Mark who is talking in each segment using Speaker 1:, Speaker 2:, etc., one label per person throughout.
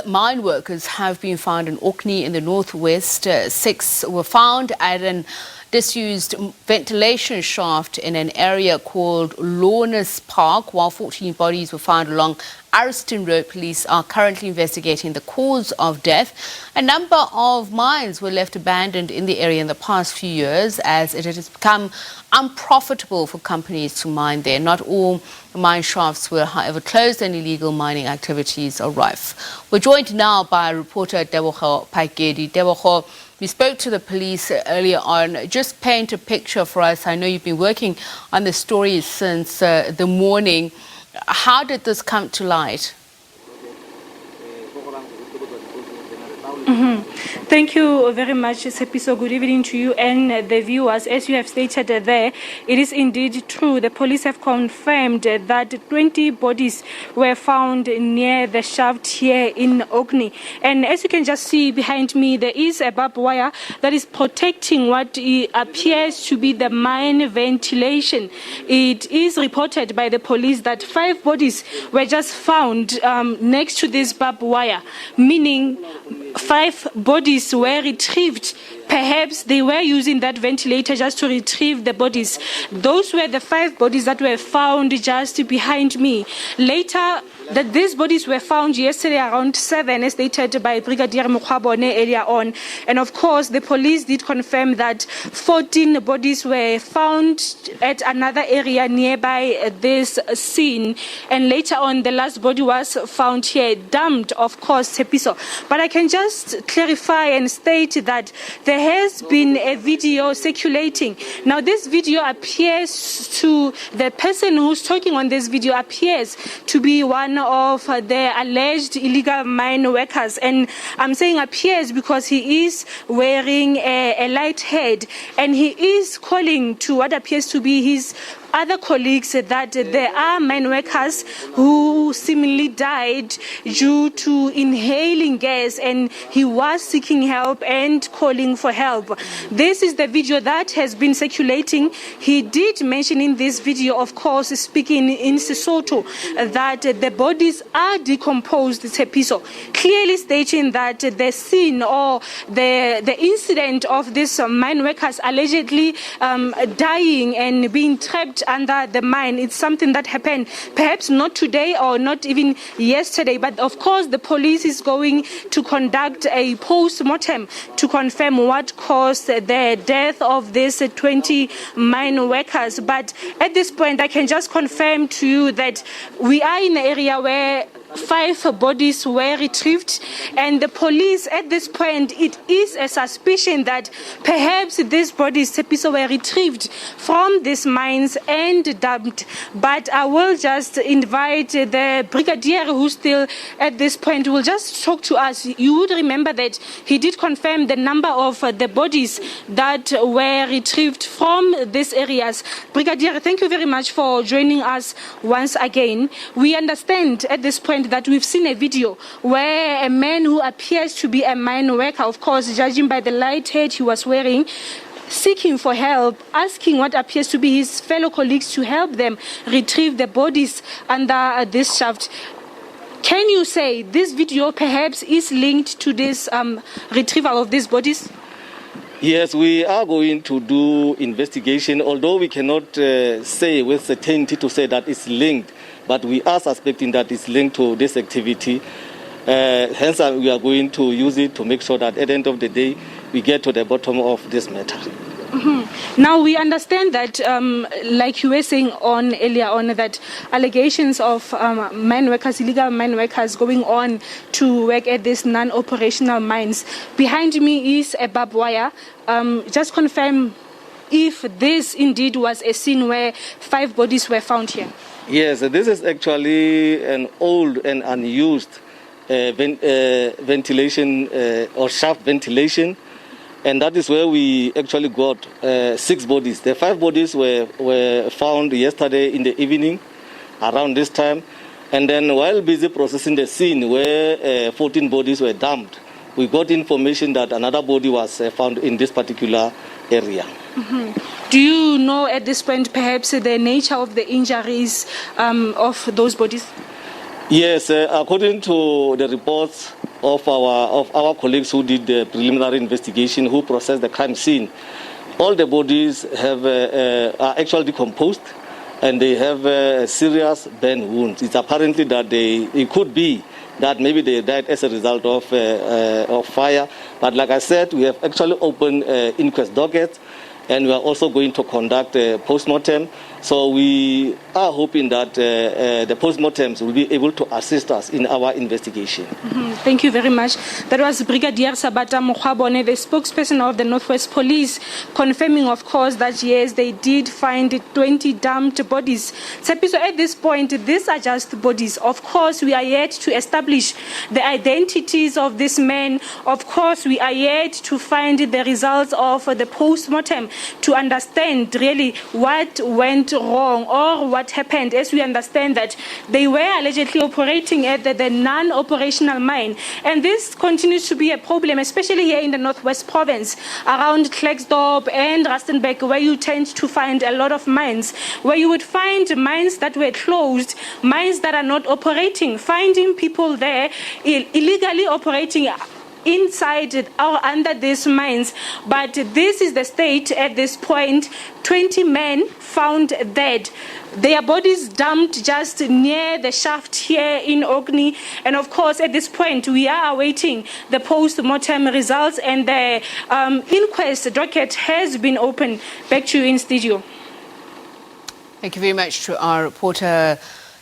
Speaker 1: Mine workers have been found in Orkney in the northwest. 6 were found at an disused ventilation shaft in an area called Lornes Park, while 14 bodies were found along Ariston Road. Police are currently investigating the cause of death. A number of mines were left abandoned in the area in the past few years as it has become unprofitable for companies to mine there. Not all mine shafts were, however, closed and illegal mining activities are rife. We're joined now by reporter Tebogo Paikedi. Tebogo, we spoke to the police earlier on. Just paint a picture for us. I know you've been working on the story since the morning. How did this come to light?
Speaker 2: Thank you very much, Sepiso. Good evening to you and the viewers. As you have stated there, it is indeed true. The police have confirmed that 20 bodies were found near the shaft here in Orkney. And as you can just see behind me, there is a barbed wire that is protecting what appears to be the mine ventilation. It is reported by the police that 5 bodies were just found next to this barbed wire, meaning 5 bodies were retrieved. Perhaps they were using that ventilator just to retrieve the bodies. Those were the 5 bodies that were found just behind me. Later, that these bodies were found yesterday around 7, as stated by Brigadier Mukwabone earlier on. And of course, the police did confirm that 14 bodies were found at another area nearby this scene. And later on, the last body was found here, dumped, of course, Tepiso. But I can just clarify and state that there has been a video circulating. Now, this video appears to, the person who's talking on this video appears to be one of the alleged illegal mine workers. And I'm saying appears because he is wearing a light head and he is calling to what appears to be his other colleagues that there are mine workers who seemingly died due to inhaling gas, and he was seeking help and calling for help. This is the video that has been circulating. He did mention in this video, of course, speaking in Sesotho, that the bodies are decomposed, Tepiso, clearly stating that the scene or the incident of these mine workers allegedly dying and being trapped under the mine, it's something that happened perhaps not today or not even yesterday, but of course the police is going to conduct a post-mortem to confirm what caused the death of these 20 mine workers. But at this point I can just confirm to you that we are in an area where 5 bodies were retrieved, and the police at this point, it is a suspicion that perhaps these bodies were retrieved from these mines and dumped. But I will just invite the brigadier who still at this point will just talk to us. You would remember that he did confirm the number of the bodies that were retrieved from these areas. Brigadier, thank you very much for joining us once again. We understand at this point that we've seen a video where a man who appears to be a mine worker, of course, judging by the light head he was wearing, seeking for help, asking what appears to be his fellow colleagues to help them retrieve the bodies under this shaft. Can you say this video perhaps is linked to this retrieval of these bodies?
Speaker 3: Yes, we are going to do investigation, although we cannot say with certainty to say that it's linked, but we are suspecting that it's linked to this activity. Hence, we are going to use it to make sure that at the end of the day, we get to the bottom of this matter.
Speaker 2: Mm-hmm. Now, we understand that, like you were saying earlier on, that allegations of mine workers, illegal mine workers going on to work at these non-operational mines. Behind me is a barbed wire. Just confirm if this indeed was a scene where 5 bodies were found here.
Speaker 3: Yes, this is actually an old and unused ventilation or shaft ventilation. And that is where we actually got 6 bodies. The 5 bodies were found yesterday in the evening around this time. And then while busy processing the scene where 14 bodies were dumped, we got information that another body was found in this particular area.
Speaker 2: Mm-hmm. Do you know at this point perhaps the nature of the injuries of those bodies?
Speaker 3: Yes, according to the reports of our colleagues who did the preliminary investigation, who processed the crime scene, all the bodies are actually decomposed, and they have serious burn wounds. It's apparently that it could be that maybe they died as a result of fire. But like I said, we have actually opened inquest dockets, and we are also going to conduct a post-mortem. So we are hoping that the post-mortems will be able to assist us in our investigation.
Speaker 2: Thank you very much. That was Brigadier Sabata Mokhabone, the spokesperson of the Northwest Police, confirming, of course, that yes, they did find 20 dumped bodies. So at this point, these are just bodies. Of course, we are yet to establish the identities of these men. Of course, we are yet to find the results of the post-mortem to understand really what went wrong or what happened, as we understand that they were allegedly operating at the non-operational mine. And this continues to be a problem, especially here in the Northwest Province, around Klerksdorp and Rustenburg, where you tend to find a lot of mines, where you would find mines that were closed, mines that are not operating, finding people there illegally operating inside or under these mines. But this is the state at this point. 20 men found dead, their bodies dumped just near the shaft here in Orkney. And of course, at this point, we are awaiting the post-mortem results, and the inquest docket has been opened. Back to you in studio.
Speaker 1: Thank you very much to our reporter,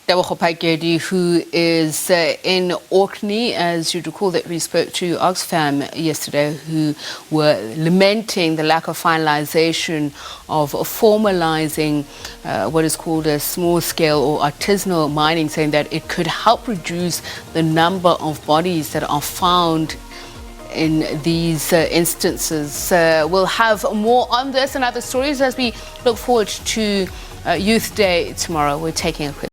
Speaker 1: Tebogo Pakedi, who is in Orkney. As you recall that we spoke to Oxfam yesterday, who were lamenting the lack of finalization of formalizing what is called a small-scale or artisanal mining, saying that it could help reduce the number of bodies that are found in these instances. We'll have more on this and other stories as we look forward to Youth Day tomorrow. We're taking a quick